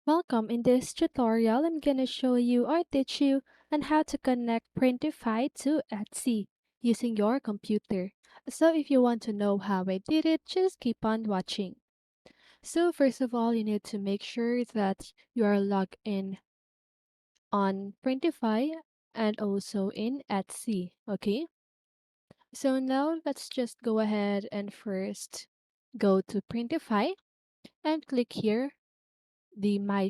Welcome. In this tutorial, I'm gonna show you or teach you on how to connect Printify to Etsy using your computer. So if you want to know how I did it, just keep on watching. So first of all, you need to make sure that you are logged in on Printify and also in Etsy, okay? So now let's just go ahead and first go to Printify and click here the my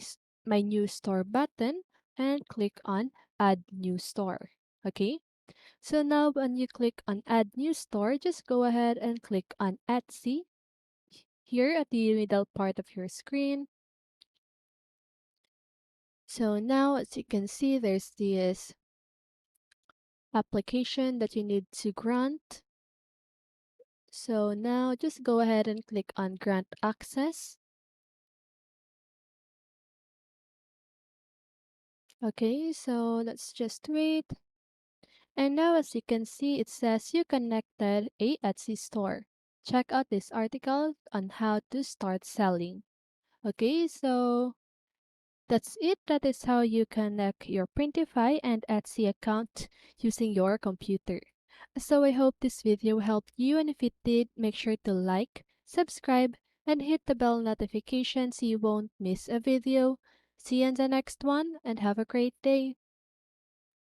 new store button and click on add new store. Okay, so now when you click on add new store, just go ahead and click on Etsy here at the middle part of your screen. So now as you can see, there's this application that you need to grant. So now just go ahead and click on grant access. Okay, so let's just wait. And now as you can see, it says you connected a Etsy store. Check out this article on how to start selling. Okay, so that's it. That is how you connect your Printify and Etsy account using your computer. So I hope this video helped you, and if it did, make sure to like, subscribe, and hit the bell notification so you won't miss a video. See you in the next one and have a great day.